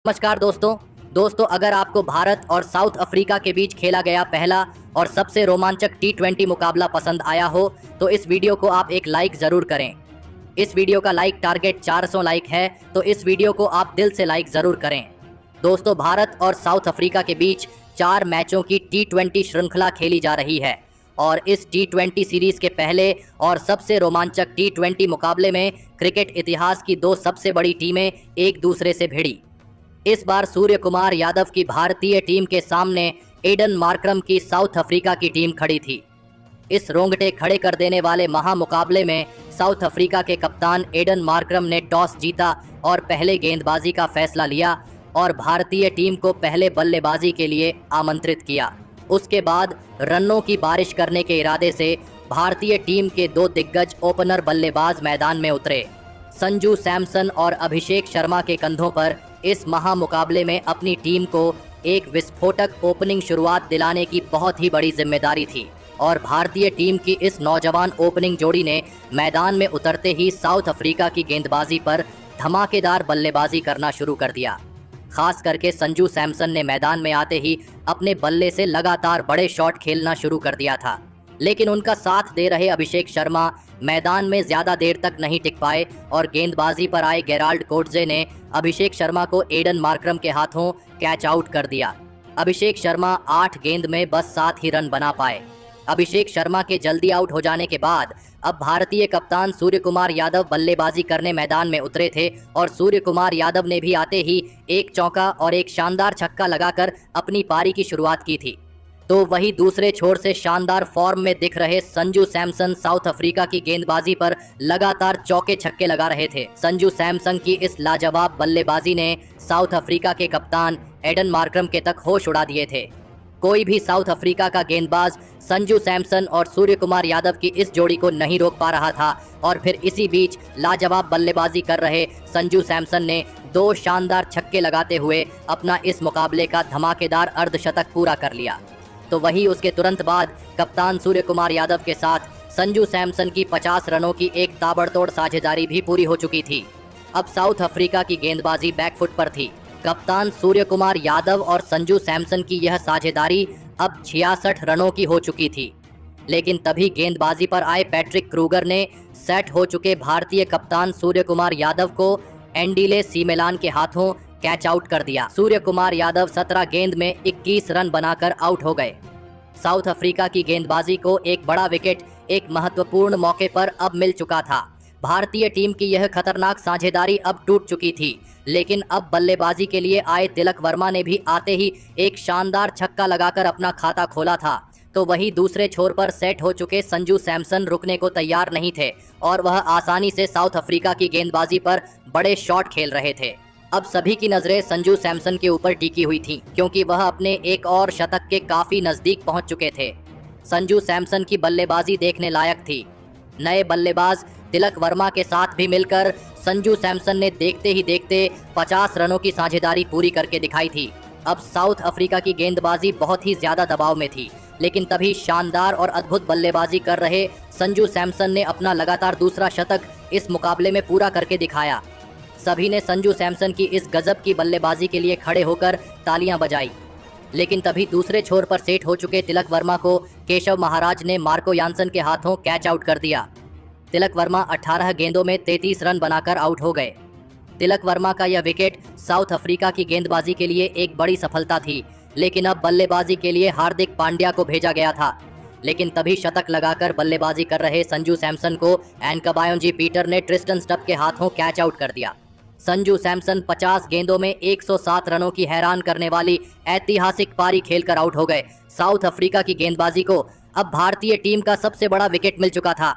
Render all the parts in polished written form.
नमस्कार दोस्तों अगर आपको भारत और साउथ अफ्रीका के बीच खेला गया पहला और सबसे रोमांचक टी20 मुकाबला पसंद आया हो तो इस वीडियो को आप एक लाइक ज़रूर करें। इस वीडियो का लाइक टारगेट 400 लाइक है, तो इस वीडियो को आप दिल से लाइक ज़रूर करें। दोस्तों, भारत और साउथ अफ्रीका के बीच 4 मैचों की टी20 श्रृंखला खेली जा रही है और इस टी20 सीरीज़ के पहले और सबसे रोमांचक टी20 मुकाबले में क्रिकेट इतिहास की 2 सबसे बड़ी टीमें एक दूसरे से भिड़ी। इस बार सूर्य कुमार यादव की भारतीय टीम के सामने एडन मार्करम की साउथ अफ्रीका की टीम खड़ी थी। इस रोंगटे खड़े कर देने वाले महामुकाबले में साउथ अफ्रीका के कप्तान एडन मार्करम ने टॉस जीता और पहले गेंदबाजी का फैसला लिया और भारतीय टीम को पहले बल्लेबाजी के लिए आमंत्रित किया। उसके बाद रनों की बारिश करने के इरादे से भारतीय टीम के 2 दिग्गज ओपनर बल्लेबाज मैदान में उतरे। संजू सैमसन और अभिषेक शर्मा के कंधों पर इस महामुकाबले में अपनी टीम को एक विस्फोटक ओपनिंग शुरुआत दिलाने की बहुत ही बड़ी जिम्मेदारी थी और भारतीय टीम की इस नौजवान ओपनिंग जोड़ी ने मैदान में उतरते ही साउथ अफ्रीका की गेंदबाजी पर धमाकेदार बल्लेबाजी करना शुरू कर दिया। खास करके संजू सैमसन ने मैदान में आते ही अपने बल्ले से लगातार बड़े शॉट खेलना शुरू कर दिया था, लेकिन उनका साथ दे रहे अभिषेक शर्मा मैदान में ज़्यादा देर तक नहीं टिक पाए और गेंदबाजी पर आए गेराल्ड कोटजे ने अभिषेक शर्मा को एडन मार्करम के हाथों कैच आउट कर दिया। अभिषेक शर्मा 8 गेंद में बस 7 ही रन बना पाए। अभिषेक शर्मा के जल्दी आउट हो जाने के बाद अब भारतीय कप्तान सूर्य कुमार यादव बल्लेबाजी करने मैदान में उतरे थे और सूर्य कुमार यादव ने भी आते ही एक चौका और एक शानदार छक्का लगाकर अपनी पारी की शुरुआत की थी। तो वही दूसरे छोर से शानदार फॉर्म में दिख रहे संजू सैमसन साउथ अफ्रीका की गेंदबाजी पर लगातार चौके छक्के लगा रहे थे। संजू सैमसन की इस लाजवाब बल्लेबाजी ने साउथ अफ्रीका के कप्तान एडन मार्करम के तक होश उड़ा दिए थे। कोई भी साउथ अफ्रीका का गेंदबाज संजू सैमसन और सूर्य कुमार यादव की इस जोड़ी को नहीं रोक पा रहा था और फिर इसी बीच लाजवाब बल्लेबाजी कर रहे संजू सैमसन ने 2 शानदार छक्के लगाते हुए अपना इस मुकाबले का धमाकेदार अर्धशतक पूरा कर लिया। तो वही उसके तुरंत बाद कप्तान सूर्य कुमार यादव के साथ संजू सैमसन की 50 रनों की एक ताबड़तोड़ साझेदारी भी पूरी हो चुकी थी। अब साउथ अफ्रीका की गेंदबाजी बैकफुट पर थी। कप्तान सूर्य कुमार यादव और संजू सैमसन की यह साझेदारी अब 66 रनों की हो चुकी थी, लेकिन तभी गेंदबाजी पर आए पैट्रिक क्रूगर ने सेट हो चुके भारतीय कप्तान सूर्य कुमार यादव को एंडीले सीमेलान के हाथों कैच आउट कर दिया। सूर्य कुमार यादव 17 गेंद में 21 रन बनाकर आउट हो गए। साउथ अफ्रीका की गेंदबाजी को एक बड़ा विकेट एक महत्वपूर्ण मौके पर अब मिल चुका था। भारतीय टीम की यह खतरनाक साझेदारी अब टूट चुकी थी, लेकिन अब बल्लेबाजी के लिए आए तिलक वर्मा ने भी आते ही एक शानदार छक्का लगाकर अपना खाता खोला था। तो वही दूसरे छोर पर सेट हो चुके संजू सैमसन रुकने को तैयार नहीं थे और वह आसानी से साउथ अफ्रीका की गेंदबाजी पर बड़े शॉट खेल रहे थे। अब सभी की नज़रें संजू सैमसन के ऊपर टिकी हुई थीं, क्योंकि वह अपने एक और शतक के काफ़ी नज़दीक पहुंच चुके थे। संजू सैमसन की बल्लेबाजी देखने लायक थी। नए बल्लेबाज तिलक वर्मा के साथ भी मिलकर संजू सैमसन ने देखते ही देखते 50 रनों की साझेदारी पूरी करके दिखाई थी। अब साउथ अफ्रीका की गेंदबाजी बहुत ही ज़्यादा दबाव में थी, लेकिन तभी शानदार और अद्भुत बल्लेबाजी कर रहे संजू सैमसन ने अपना लगातार दूसरा शतक इस मुकाबले में पूरा करके दिखाया। सभी ने संजू सैमसन की इस गजब की बल्लेबाजी के लिए खड़े होकर तालियां बजाई, लेकिन तभी दूसरे छोर पर सेट हो चुके तिलक वर्मा को केशव महाराज ने मार्को यानसन के हाथों कैच आउट कर दिया। तिलक वर्मा 18 गेंदों में 33 रन बनाकर आउट हो गए। तिलक वर्मा का यह विकेट साउथ अफ्रीका की गेंदबाजी के लिए एक बड़ी सफलता थी, लेकिन अब बल्लेबाजी के लिए हार्दिक पांड्या को भेजा गया था। लेकिन तभी शतक लगाकर बल्लेबाजी कर रहे संजू सैमसन को एनकबायोंजी पीटर ने ट्रिस्टन स्टप के हाथों कैच आउट कर दिया। संजू सैमसन 50 गेंदों में 107 रनों की हैरान करने वाली ऐतिहासिक पारी खेलकर आउट हो गए। साउथ अफ्रीका की गेंदबाजी को अब भारतीय टीम का सबसे बड़ा विकेट मिल चुका था।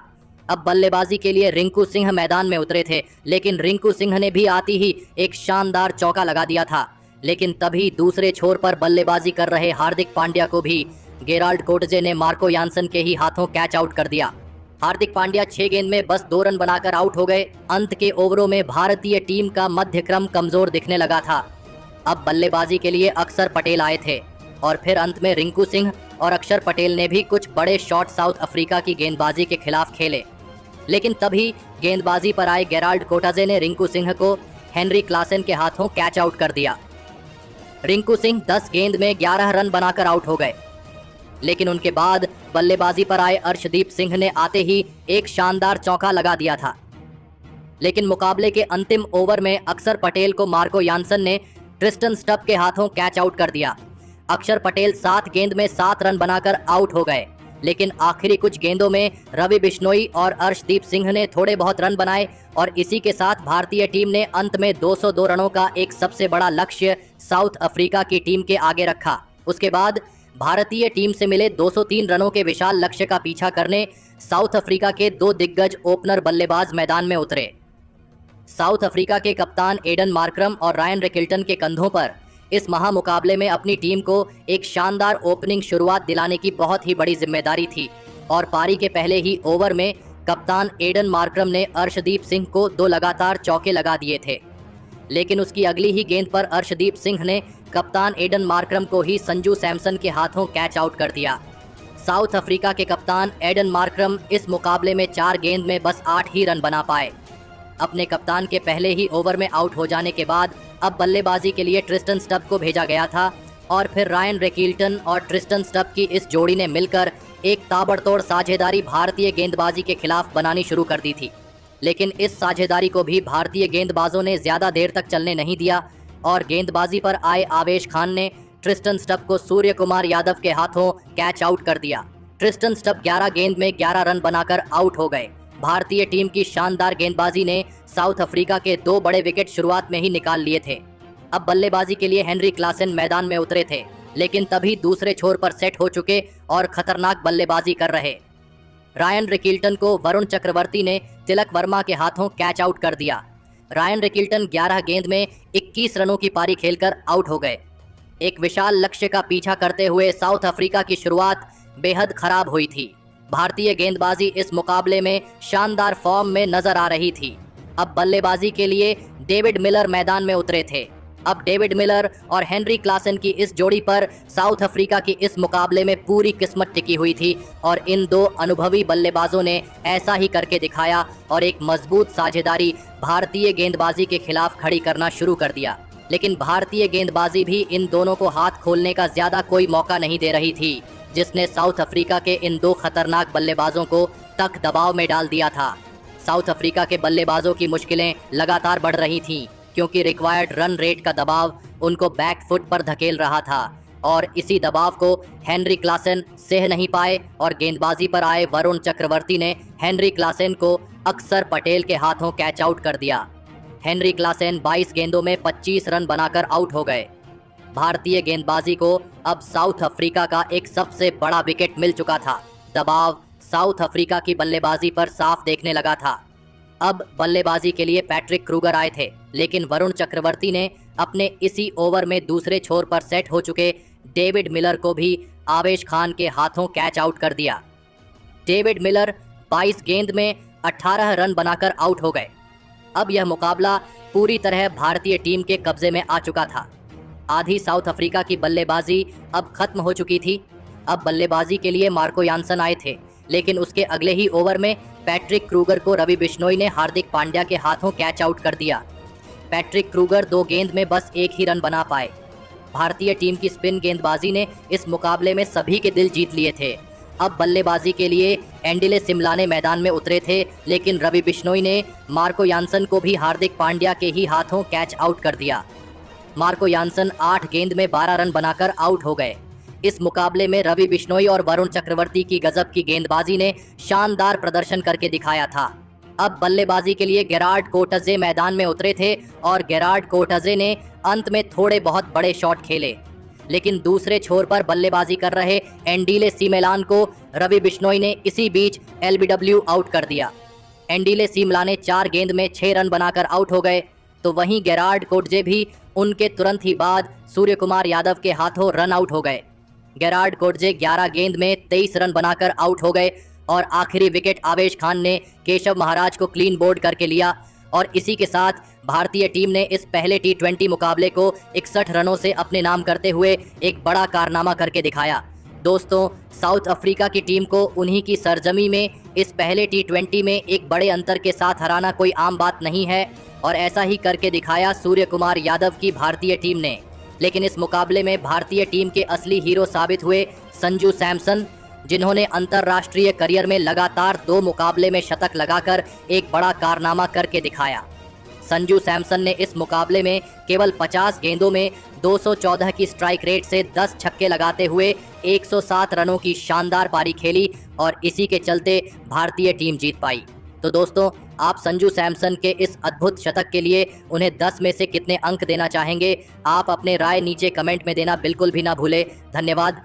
अब बल्लेबाजी के लिए रिंकू सिंह मैदान में उतरे थे, लेकिन रिंकू सिंह ने भी आती ही एक शानदार चौका लगा दिया था। लेकिन तभी दूसरे छोर पर बल्लेबाजी कर रहे हार्दिक पांड्या को भी गेराल्ड कोटजे ने मार्को यानसन के ही हाथों कैच आउट कर दिया। हार्दिक पांड्या 6 गेंद में बस 2 रन बनाकर आउट हो गए। अंत के ओवरों में भारतीय टीम का मध्यक्रम कमजोर दिखने लगा था। अब बल्लेबाजी के लिए अक्षर पटेल आए थे और फिर अंत में रिंकू सिंह और अक्षर पटेल ने भी कुछ बड़े शॉट साउथ अफ्रीका की गेंदबाजी के खिलाफ खेले, लेकिन तभी गेंदबाजी पर आए गेराल्ड कोटाजे ने रिंकू सिंह को हेनरी क्लासेन के हाथों कैच आउट कर दिया। रिंकू सिंह 10 गेंद में 11 रन बनाकर आउट हो गए, लेकिन उनके बाद बल्लेबाजी पर आए अर्शदीप सिंह ने आते ही एक शानदार चौका लगा दिया था। लेकिन मुकाबले के अंतिम ओवर में अक्षर पटेल को मार्को यानसन ने ट्रिस्टन स्टब के हाथों कैच आउट कर दिया। अक्षर पटेल 7 गेंद में 7 रन बनाकर आउट हो गए, लेकिन आखिरी कुछ गेंदों में रवि बिश्नोई और अर्शदीप सिंह ने थोड़े बहुत रन बनाए और इसी के साथ भारतीय टीम ने अंत में 202 रनों का एक सबसे बड़ा लक्ष्य साउथ अफ्रीका की टीम के आगे रखा। उसके बाद भारतीय टीम से मिले 203 रनों के विशाल लक्ष्य का पीछा करने साउथ अफ्रीका के 2 दिग्गज ओपनर बल्लेबाज मैदान में उतरे। साउथ अफ्रीका के कप्तान एडन मार्करम और रायन रिकिल्टन के कंधों पर इस महामुकाबले में अपनी टीम को एक शानदार ओपनिंग शुरुआत दिलाने की बहुत ही बड़ी जिम्मेदारी थी और पारी के पहले ही ओवर में कप्तान एडन मार्करम ने अर्शदीप सिंह को 2 लगातार चौके लगा दिए थे, लेकिन उसकी अगली ही गेंद पर अर्शदीप सिंह ने कप्तान एडन मार्करम को ही संजू सैमसन के हाथों कैच आउट कर दिया। साउथ अफ्रीका के कप्तान एडन मार्करम इस मुकाबले में 4 गेंद में बस 8 ही रन बना पाए। अपने कप्तान के पहले ही ओवर में आउट हो जाने के बाद अब बल्लेबाजी के लिए ट्रिस्टन स्टब को भेजा गया था और फिर रायन रिकिल्टन और ट्रिस्टन स्टब की इस जोड़ी ने मिलकर एक ताबड़तोड़ साझेदारी भारतीय गेंदबाजी के खिलाफ बनानी शुरू कर दी थी। लेकिन इस साझेदारी को भी भारतीय गेंदबाजों ने ज़्यादा देर तक चलने नहीं दिया और गेंदबाजी पर आए आवेश खान ने ट्रिस्टन स्टब को सूर्य कुमार यादव के हाथों कैच आउट कर दिया। ट्रिस्टन स्टब 11 गेंद में 11 रन बनाकर आउट हो गए। भारतीय टीम की शानदार गेंदबाजी ने साउथ अफ्रीका के 2 बड़े विकेट शुरुआत में ही निकाल लिए थे। अब बल्लेबाजी के लिए हेनरी क्लासन मैदान में उतरे थे, लेकिन तभी दूसरे छोर पर सेट हो चुके और खतरनाक बल्लेबाजी कर रहे रायन रिकिल्टन को वरुण चक्रवर्ती ने तिलक वर्मा के हाथों कैच आउट कर दिया। रायन रिकिल्टन 11 गेंद में 21 रनों की पारी खेलकर आउट हो गए। एक विशाल लक्ष्य का पीछा करते हुए साउथ अफ्रीका की शुरुआत बेहद खराब हुई थी। भारतीय गेंदबाजी इस मुकाबले में शानदार फॉर्म में नजर आ रही थी। अब बल्लेबाजी के लिए डेविड मिलर मैदान में उतरे थे। अब डेविड मिलर और हेनरी क्लासन की इस जोड़ी पर साउथ अफ्रीका की इस मुकाबले में पूरी किस्मत टिकी हुई थी और इन 2 अनुभवी बल्लेबाजों ने ऐसा ही करके दिखाया और एक मजबूत साझेदारी भारतीय गेंदबाजी के खिलाफ खड़ी करना शुरू कर दिया। लेकिन भारतीय गेंदबाजी भी इन दोनों को हाथ खोलने का ज़्यादा कोई मौका नहीं दे रही थी, जिसने साउथ अफ्रीका के इन 2 खतरनाक बल्लेबाजों को तक दबाव में डाल दिया था। साउथ अफ्रीका के बल्लेबाजों की मुश्किलें लगातार बढ़ रही थीं क्योंकि रिक्वायर्ड रन रेट का दबाव उनको बैक फुट पर धकेल रहा था और इसी दबाव को हेनरी क्लासन सह नहीं पाए और गेंदबाजी पर आए वरुण चक्रवर्ती ने हेनरी क्लासन को अक्षर पटेल के हाथों कैच आउट कर दिया। हेनरी क्लासन 22 गेंदों में 25 रन बनाकर आउट हो गए। भारतीय गेंदबाजी को अब साउथ अफ्रीका का एक सबसे बड़ा विकेट मिल चुका था। दबाव साउथ अफ्रीका की बल्लेबाजी पर साफ देखने लगा था। अब बल्लेबाजी के लिए पैट्रिक क्रूगर आए थे, लेकिन वरुण चक्रवर्ती ने अपने इसी ओवर में दूसरे छोर पर सेट हो चुके डेविड मिलर को भी आवेश खान के हाथों कैच आउट कर दिया। डेविड मिलर 22 गेंद में 18 रन बनाकर आउट हो गए। अब यह मुकाबला पूरी तरह भारतीय टीम के कब्जे में आ चुका था। आधी साउथ अफ्रीका की बल्लेबाजी अब खत्म हो चुकी थी। अब बल्लेबाजी के लिए मार्को यानसन आए थे, लेकिन उसके अगले ही ओवर में पैट्रिक क्रूगर को रवि बिश्नोई ने हार्दिक पांड्या के हाथों कैच आउट कर दिया। पैट्रिक क्रूगर 2 गेंद में बस 1 ही रन बना पाए। भारतीय टीम की स्पिन गेंदबाजी ने इस मुकाबले में सभी के दिल जीत लिए थे। अब बल्लेबाजी के लिए एंडिले सिमलाने मैदान में उतरे थे, लेकिन रवि बिश्नोई ने मार्को यानसन को भी हार्दिक पांड्या के ही हाथों कैच आउट कर दिया। मार्को यानसन 8 गेंद में 12 रन बनाकर आउट हो गए। इस मुकाबले में रवि बिश्नोई और वरुण चक्रवर्ती की गजब की गेंदबाजी ने शानदार प्रदर्शन करके दिखाया था। अब बल्लेबाजी के लिए गेरार्ड कोटजे मैदान में उतरे थे और गेरार्ड कोटजे ने अंत में थोड़े बहुत बड़े शॉट खेले, लेकिन दूसरे छोर पर बल्लेबाजी कर रहे एंडिले सिमलान को रवि बिश्नोई ने इसी बीच एलबीडब्ल्यू आउट कर दिया। एंडिले सिमलाने 4 गेंद में 6 रन बनाकर आउट हो गए, तो वहीं गेरार्ड कोटजे भी उनके तुरंत ही बाद सूर्य कुमार यादव के हाथों रन आउट हो गए। गेरार्ड कोटजे 11 गेंद में 23 रन बनाकर आउट हो गए और आखिरी विकेट आवेश खान ने केशव महाराज को क्लीन बोल्ड करके लिया और इसी के साथ भारतीय टीम ने इस पहले T20 मुकाबले को 61 रनों से अपने नाम करते हुए एक बड़ा कारनामा करके दिखाया। दोस्तों, साउथ अफ्रीका की टीम को उन्हीं की सरजमी में इस पहले T20 में एक बड़े अंतर के साथ हराना कोई आम बात नहीं है और ऐसा ही करके दिखाया सूर्य कुमार यादव की भारतीय टीम ने। लेकिन इस मुकाबले में भारतीय टीम के असली हीरो साबित हुए संजू सैमसन, जिन्होंने अंतर्राष्ट्रीय करियर में लगातार 2 मुकाबले में शतक लगाकर एक बड़ा कारनामा करके दिखाया। संजू सैमसन ने इस मुकाबले में केवल 50 गेंदों में 214 की स्ट्राइक रेट से 10 छक्के लगाते हुए 107 रनों की शानदार पारी खेली और इसी के चलते भारतीय टीम जीत पाई। तो दोस्तों, आप संजू सैमसन के इस अद्भुत शतक के लिए उन्हें 10 में से कितने अंक देना चाहेंगे? आप अपने राय नीचे कमेंट में देना बिल्कुल भी ना भूलें। धन्यवाद।